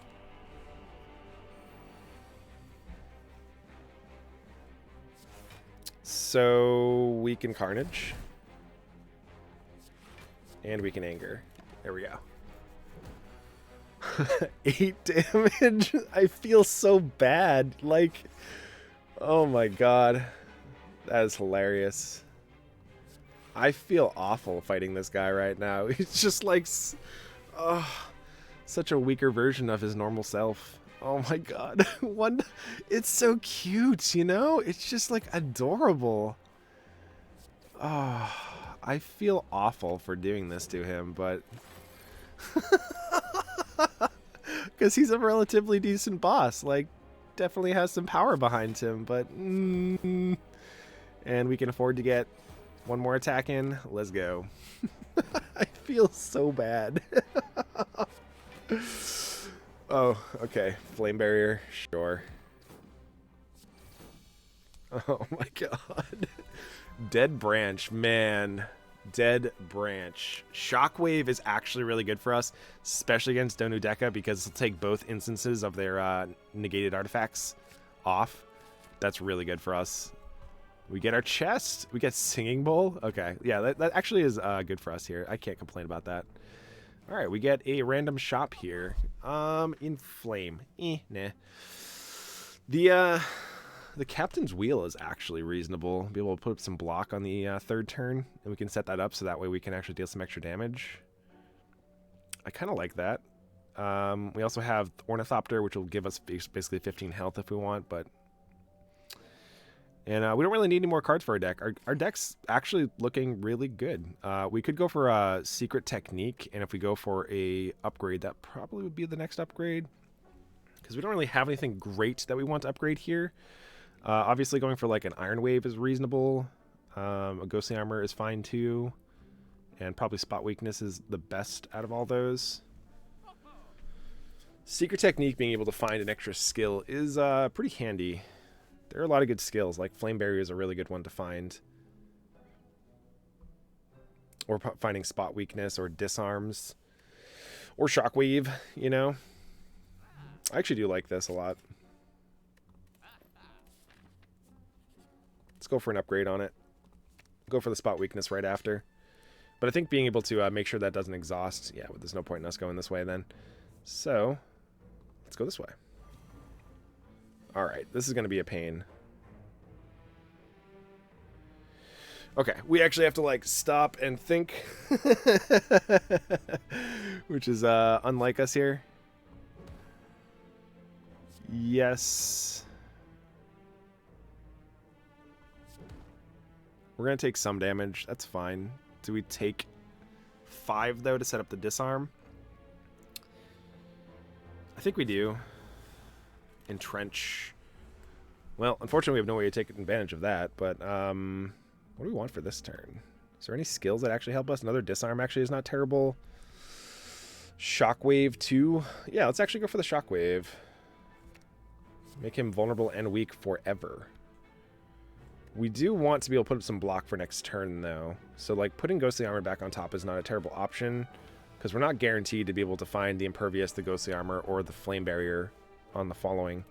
So we can Carnage. And we can Anger. There we go. 8 damage? I feel so bad. Like, oh my god. That is hilarious. I feel awful fighting this guy right now. He's just like, such a weaker version of his normal self. Oh my god. It's so cute, you know? It's just like adorable. Oh, I feel awful for doing this to him, but because he's a relatively decent boss, like definitely has some power behind him, but and we can afford to get one more attack in. Let's go. I feel so bad. Oh, okay. Flame barrier, sure. Oh my god. Dead branch, man. Dead branch. Shockwave is actually really good for us, especially against Donudeka, because it'll take both instances of their negated artifacts off. That's really good for us. We get our chest. We get Singing Bowl. Okay, yeah, that actually is good for us here. I can't complain about that. All right, we get a random shop here. Inflame. Nah. The Captain's Wheel is actually reasonable. Be able to put up some block on the third turn, and we can set that up so that way we can actually deal some extra damage. I kind of like that. We also have Ornithopter, which will give us basically 15 health if we want, but... And we don't really need any more cards for our deck. Our deck's actually looking really good. We could go for a Secret Technique, and if we go for a upgrade, that probably would be the next upgrade. Because we don't really have anything great that we want to upgrade here. Obviously going for like an Iron Wave is reasonable. A Ghostly Armor is fine too. And probably Spot Weakness is the best out of all those. Secret Technique, being able to find an extra skill, is pretty handy. There are a lot of good skills, like Flame Barrier is a really good one to find. Or finding Spot Weakness, or Disarms. Or Shockwave, you know. I actually do like this a lot. Let's go for an upgrade on it. Go for the Spot Weakness right after. But I think being able to make sure that doesn't exhaust... Yeah, well, there's no point in us going this way then. So, let's go this way. Alright, this is going to be a pain. Okay, we actually have to, like, stop and think. Which is unlike us here. Yes. We're going to take some damage. That's fine. Do we take 5, though, to set up the disarm? I think we do. Entrench. Well, unfortunately, we have no way to take advantage of that, but what do we want for this turn? Is there any skills that actually help us? Another disarm actually is not terrible. Shockwave 2. Yeah, let's actually go for the Shockwave. Make him vulnerable and weak forever. We do want to be able to put up some block for next turn, though. So, like, putting Ghostly Armor back on top is not a terrible option, because we're not guaranteed to be able to find the Impervious, the Ghostly Armor, or the Flame Barrier on the following.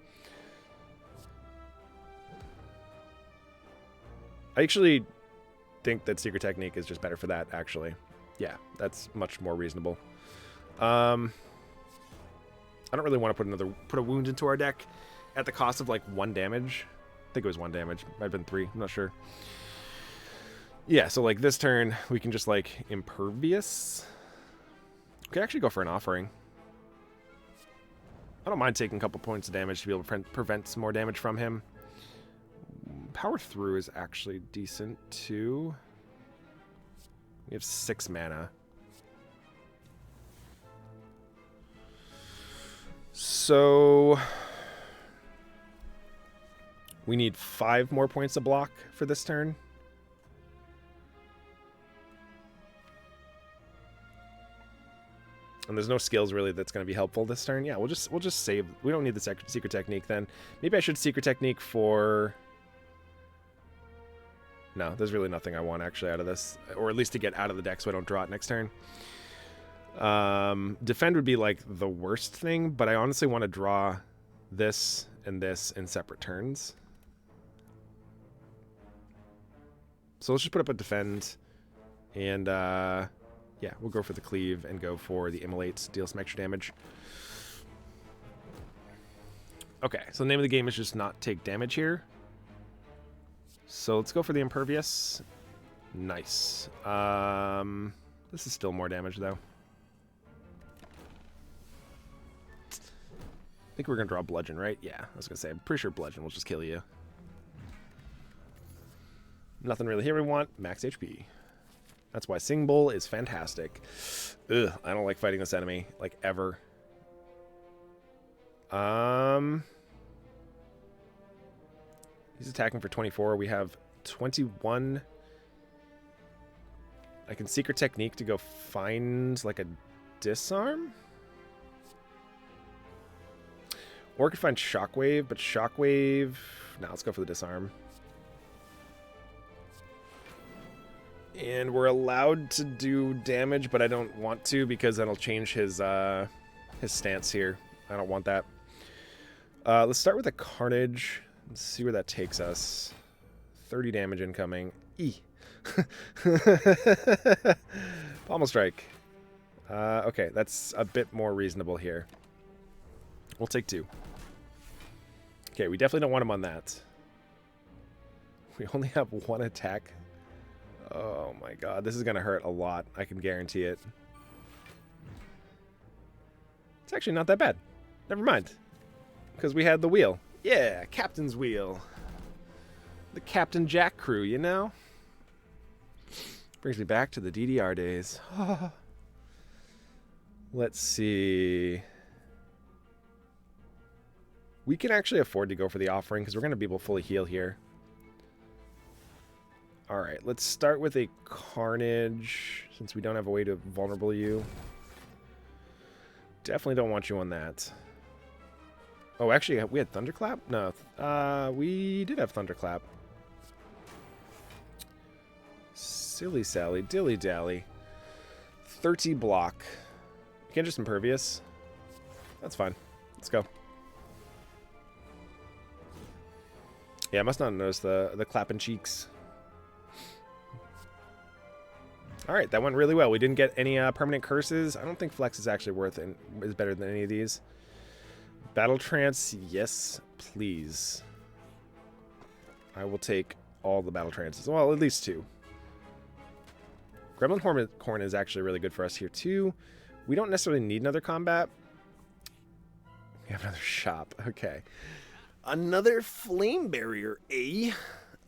I actually think that Secret Technique is just better for that, actually. Yeah, that's much more reasonable. I don't really want to put a wound into our deck at the cost of, like, 1 damage. I think it was 1 damage. Might have been 3. I'm not sure. Yeah, so, like, this turn, we can just, like, Impervious. We could actually go for an Offering. I don't mind taking a couple points of damage to be able to prevent some more damage from him. Power Through is actually decent, too. We have 6 mana. So... We need 5 more points to block for this turn. And there's no skills really that's going to be helpful this turn. Yeah, we'll just save. We don't need the secret technique then. Maybe I should secret technique for... No, there's really nothing I want actually out of this. Or at least to get out of the deck so I don't draw it next turn. Defend would be like the worst thing, but I honestly want to draw this and this in separate turns. So let's just put up a defend, and yeah, we'll go for the cleave and go for the immolate, deal some extra damage. Okay, so the name of the game is just not take damage here. So let's go for the impervious. Nice. This is still more damage though. I think we're gonna draw bludgeon, right? Yeah, I was gonna say, I'm pretty sure bludgeon will just kill you. Nothing really here we want. Max HP. That's why Sing Bull is fantastic. Ugh, I don't like fighting this enemy, like, ever. He's attacking for 24. We have 21. I can secret technique to go find, like, a disarm? Or I could find Shockwave, but Shockwave... No, let's go for the disarm. And we're allowed to do damage, but I don't want to because that'll change his stance here. I don't want that. Let's start with a Carnage. Let's see where that takes us. 30 damage incoming. Pommel Strike. Okay, that's a bit more reasonable here. We'll take 2. Okay, we definitely don't want him on that. We only have 1 attack. Oh my god, this is going to hurt a lot. I can guarantee it. It's actually not that bad. Never mind. Because we had the wheel. Yeah, Captain's Wheel. The Captain Jack crew, you know? Brings me back to the DDR days. Let's see. We can actually afford to go for the offering because we're going to be able to fully heal here. Alright, let's start with a Carnage, since we don't have a way to vulnerable you. Definitely don't want you on that. Oh, actually, we had Thunderclap? No, we did have Thunderclap. Silly Sally, dilly dally. 30 block. You can't just impervious. That's fine. Let's go. Yeah, I must not notice the clapping cheeks. Alright, that went really well. We didn't get any permanent curses. I don't think Flex is actually is better than any of these. Battle Trance, yes, please. I will take all the Battle Trances. Well, at least 2. Gremlin Horn is actually really good for us here, too. We don't necessarily need another combat. We have another shop. Okay. Another Flame Barrier, eh?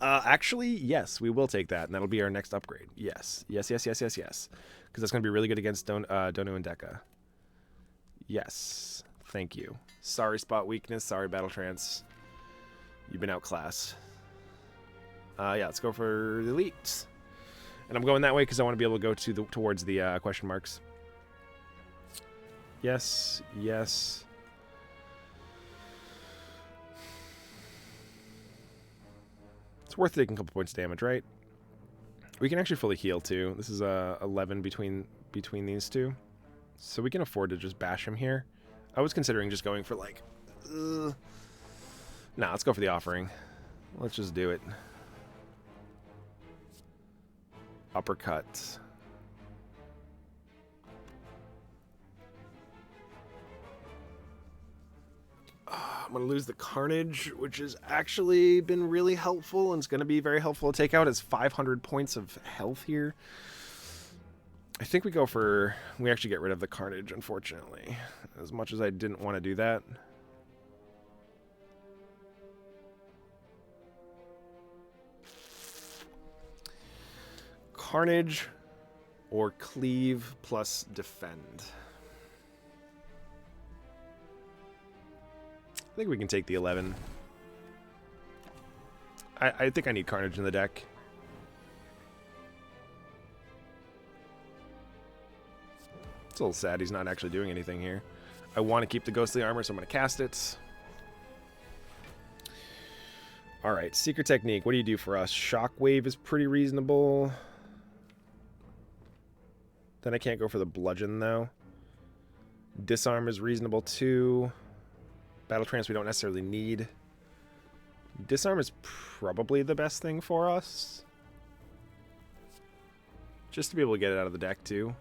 Actually, yes, we will take that, and that'll be our next upgrade. Yes. Yes, yes, yes, yes, yes. Because that's going to be really good against Donu and Deka. Yes. Thank you. Sorry, Spot Weakness. Sorry, Battle Trance. You've been outclassed. Yeah, let's go for the Elite. And I'm going that way because I want to be able to go towards the question marks. Yes, yes. It's worth taking a couple points of damage, right? We can actually fully heal, too. This is 11 between these two. So we can afford to just bash him here. I was considering just going for, like... Nah, let's go for the offering. Let's just do it. Uppercut. I'm going to lose the Carnage, which has actually been really helpful, and it's going to be very helpful to take out his 500 points of health here. I think we actually get rid of the Carnage, unfortunately, as much as I didn't want to do that. Carnage or Cleave plus Defend. I think we can take the 11. I think I need Carnage in the deck. It's a little sad he's not actually doing anything here. I want to keep the Ghostly Armor, so I'm going to cast it. Alright, Secret Technique. What do you do for us? Shockwave is pretty reasonable. Then I can't go for the Bludgeon, though. Disarm is reasonable, too. Battle Trance we don't necessarily need. Disarm is probably the best thing for us. Just to be able to get it out of the deck, too.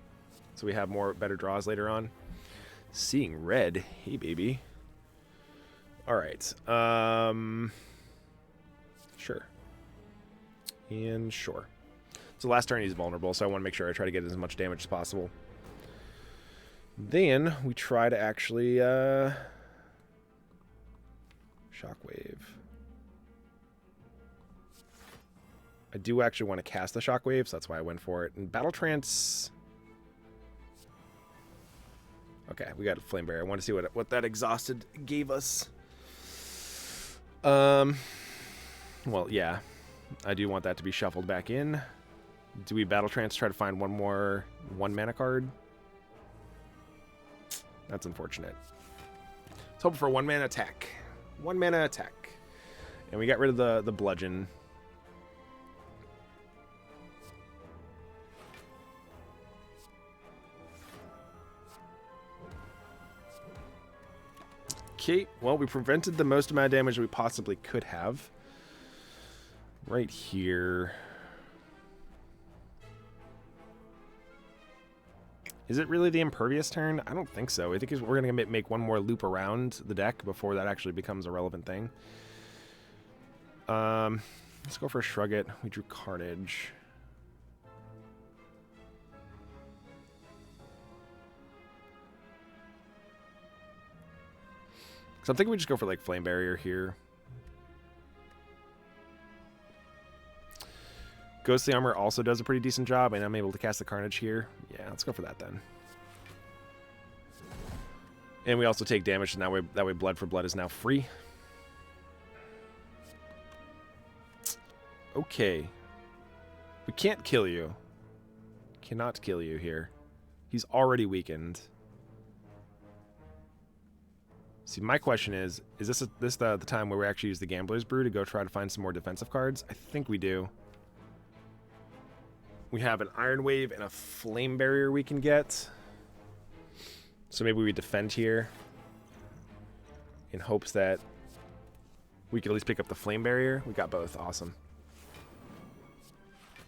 So we have better draws later on. Seeing Red. Hey, baby. Alright. Sure. And sure. So last turn he's vulnerable, so I want to make sure I try to get as much damage as possible. Then we try to actually Shockwave. I do actually want to cast the Shockwave, so that's why I went for it. And Battle Trance. Okay, we got a Flame Barrier. I want to see what that Exhausted gave us. Well, yeah. I do want that to be shuffled back in. Do we Battle Trance try to find one more 1-mana card? That's unfortunate. Let's hope for 1-mana attack. 1-mana attack. And we got rid of the Bludgeon. Okay, well, we prevented the most amount of damage we possibly could have. Right here. Is it really the Impervious turn? I don't think so. I think we're going to make one more loop around the deck before that actually becomes a relevant thing. Let's go for Shrug It. We drew Carnage. So I'm thinking we just go for like Flame Barrier here. Ghostly Armor also does a pretty decent job, and I'm able to cast the Carnage here. Yeah, let's go for that then. And we also take damage, and that way Blood for Blood is now free. Okay. We can't kill you. Cannot kill you here. He's already weakened. See, my question is this the time where we actually use the Gambler's Brew to go try to find some more defensive cards? I think we do. We have an Iron Wave and a Flame Barrier we can get. So maybe we defend here in hopes that we could at least pick up the Flame Barrier. We got both. Awesome.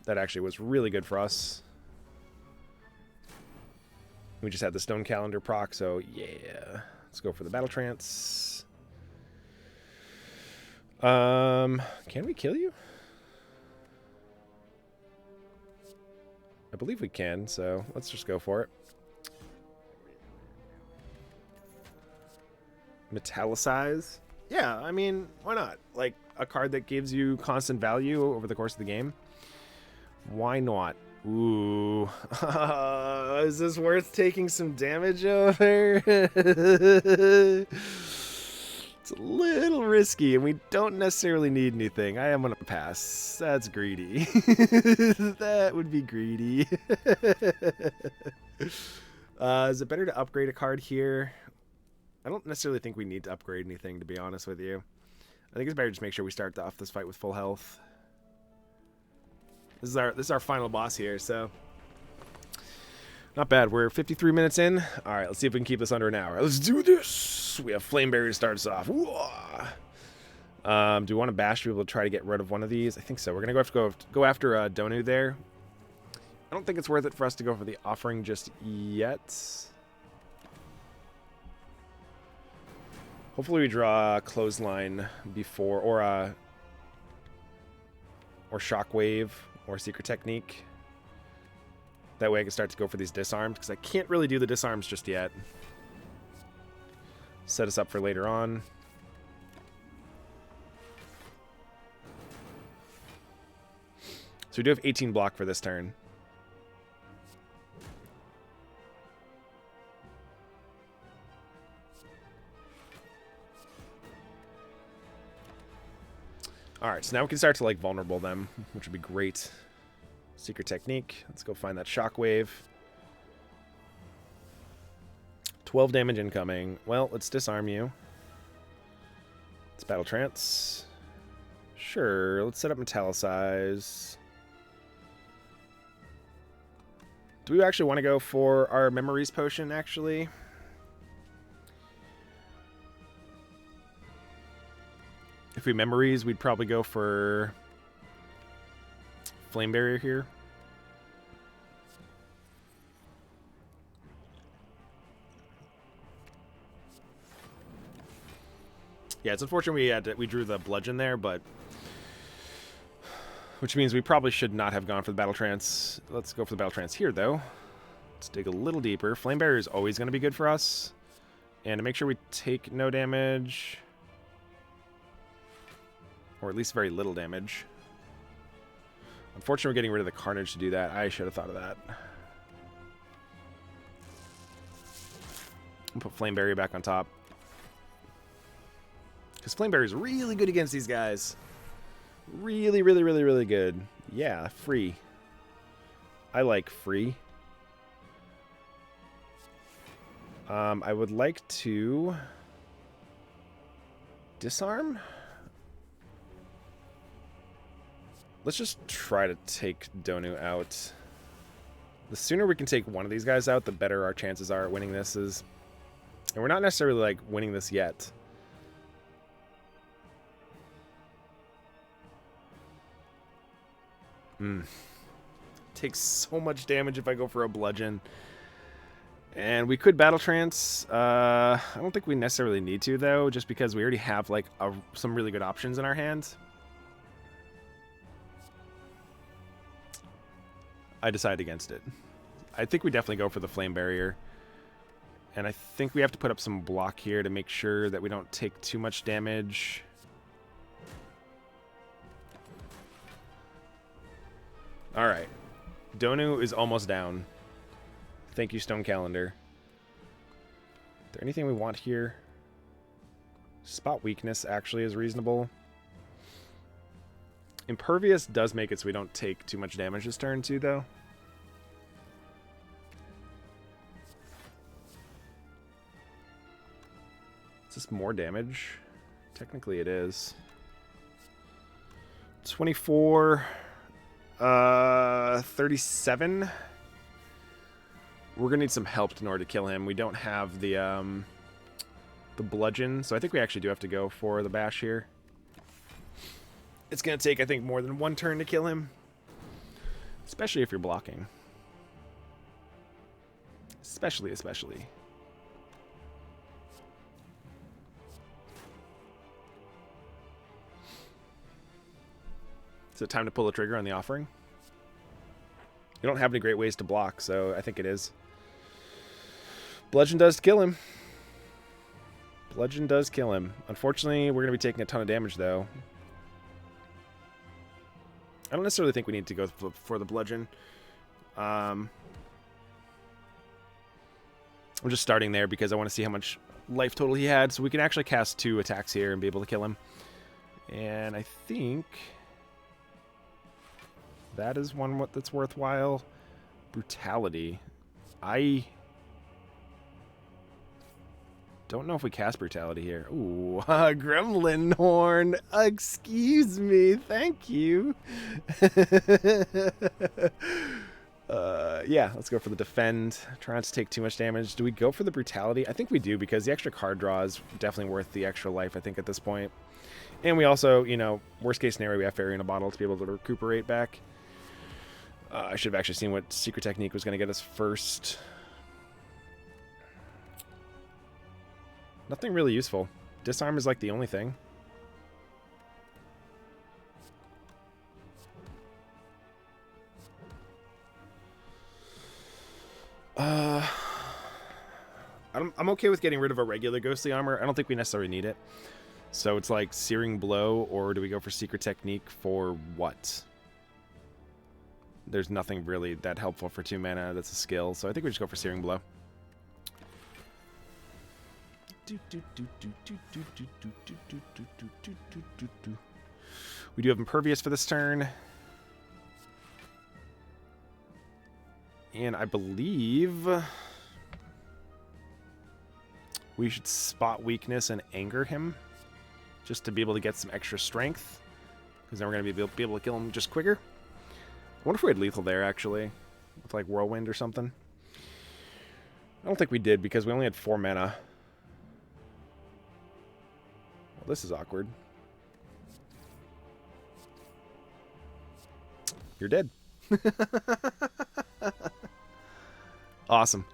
That actually was really good for us. We just had the Stone Calendar proc, so yeah. Let's go for the Battle Trance. Can we kill you? I believe we can, so let's just go for it. Metallicize? Yeah, I mean, why not? Like, a card that gives you constant value over the course of the game. Why not? Ooh. Is this worth taking some damage over? It's a little risky, and we don't necessarily need anything. I am going to pass. That's greedy. That would be greedy. Is it better to upgrade a card here? I don't necessarily think we need to upgrade anything, to be honest with you. I think it's better to just make sure we start off this fight with full health. This is our final boss here, so not bad. We're 53 minutes in. All right, let's see if we can keep this under an hour. Let's do this. We have Flame Barrier to start us off. Do we want to bash to be able to try to get rid of one of these? I think so. We're gonna have to go after Donu there. I don't think it's worth it for us to go for the Offering just yet. Hopefully we draw a Clothesline before, or Shockwave, or Secret Technique. That way I can start to go for these disarms, because I can't really do the disarms just yet. Set us up for later on. So we do have 18 block for this turn. Alright, Alright, so now we can start to, like, vulnerable them, which would be great. Secret technique. Let's go find that shockwave. 12 damage incoming. Well, let's disarm you. Let's battle trance. Sure, let's set up metallicize. Do we actually want to go for our memories potion, actually? If we memories, we'd probably go for flame barrier here. Yeah, it's unfortunate we drew the bludgeon there, but which means we probably should not have gone for the battle trance. Let's go for the battle trance here, though. Let's dig a little deeper. Flame barrier is always going to be good for us, and to make sure we take no damage, or at least very little damage. Unfortunately, we're getting rid of the carnage to do that. I should have thought of that. I'll put flame barrier back on top. Because flame barrier is really good against these guys. Really, really, really, really good. Yeah, free. I like free. I would like to disarm. Let's just try to take Donu out. The sooner we can take one of these guys out, the better our chances are at winning this is. And we're not necessarily, like, winning this yet. Takes so much damage if I go for a bludgeon. And we could battle trance. I don't think we necessarily need to, though, just because we already have, like, some really good options in our hands. I decided against it. I think we definitely go for the flame barrier. And I think we have to put up some block here to make sure that we don't take too much damage. Alright. Donu is almost down. Thank you, Stone Calendar. Is there anything we want here? Spot weakness actually is reasonable. Impervious does make it so we don't take too much damage this turn too, though. Is this more damage? Technically it is. 24... 37. We're gonna need some help in order to kill him. We don't have the bludgeon, so I think we actually do have to go for the bash here. It's gonna take, I think, more than one turn to kill him, especially if you're blocking. Especially. Is it time to pull the trigger on the offering? You don't have any great ways to block, so I think it is. Bludgeon does kill him. Bludgeon does kill him. Unfortunately, we're going to be taking a ton of damage, though. I don't necessarily think we need to go for the bludgeon. I'm just starting there because I want to see how much life total he had, so we can actually cast 2 attacks here and be able to kill him. And I think that is one that's worthwhile. Brutality. I don't know if we cast Brutality here. Ooh, Gremlin Horn. Excuse me. Thank you. Yeah, let's go for the defend. Try not to take too much damage. Do we go for the Brutality? I think we do, because the extra card draw is definitely worth the extra life, I think, at this point. And we also, you know, worst case scenario, we have Fairy in a Bottle to be able to recuperate back. I should have actually seen what Secret Technique was going to get us first. Nothing really useful. Disarm is like the only thing. I'm okay with getting rid of a regular ghostly armor. I don't think we necessarily need it. So it's like Searing Blow, or do we go for Secret Technique for what? There's nothing really that helpful for 2 mana that's a skill, so I think we just go for Searing Blow. We do have Impervious for this turn. And I believe we should spot weakness and anger him just to be able to get some extra strength, because then we're going to be able to kill him just quicker. I wonder if we had lethal there, actually, with like Whirlwind or something. I don't think we did, because we only had 4 mana. Well, this is awkward. You're dead. Awesome.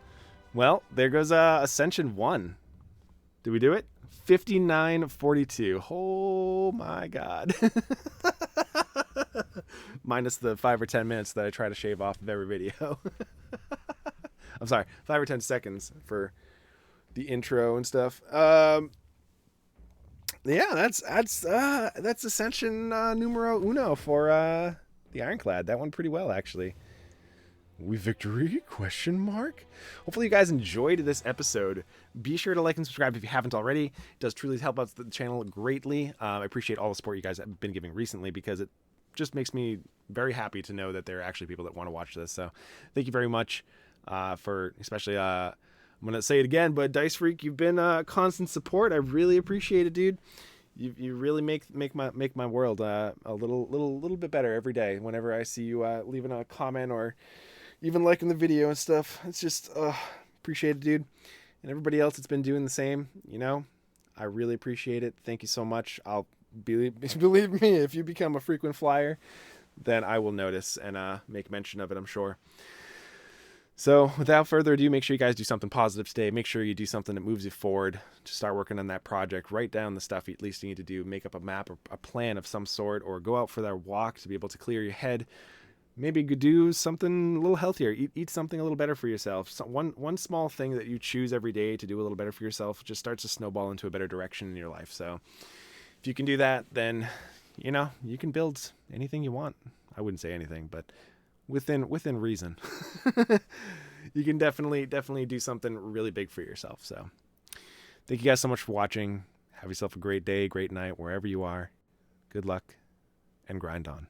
Well, there goes Ascension 1. Did we do it? 59-42. Oh my god. Minus the 5 or 10 minutes that I try to shave off of every video. I'm sorry, 5 or 10 seconds for the intro and stuff. Yeah, that's Ascension numero uno for the Ironclad. That went pretty well, actually. We victory? Question mark? Hopefully you guys enjoyed this episode. Be sure to like and subscribe if you haven't already. It does truly help out the channel greatly. I appreciate all the support you guys have been giving recently, because it just makes me very happy to know that there are actually people that want to watch this. So thank you very much for, especially, I'm going to say it again, but Dice Freak, you've been a constant support. I really appreciate it, dude. You really make my world a little bit better every day whenever I see you leaving a comment or even liking the video and stuff. It's just appreciate it, dude. And everybody else that's been doing the same, you know, I really appreciate it. Thank you so much. I'll believe me, if you become a frequent flyer, then I will notice and make mention of it, I'm sure. So without further ado, make sure you guys do something positive today. Make sure you do something that moves you forward to start working on that project. Write down the stuff at least you need to do. Make up a map or a plan of some sort, or go out for that walk to be able to clear your head. Maybe you could do something a little healthier. Eat something a little better for yourself. So one small thing that you choose every day to do a little better for yourself just starts to snowball into a better direction in your life. So if you can do that, then, you know, you can build anything you want. I wouldn't say anything, but within reason. You can definitely do something really big for yourself. So thank you guys so much for watching. Have yourself a great day, great night, wherever you are. Good luck, and grind on.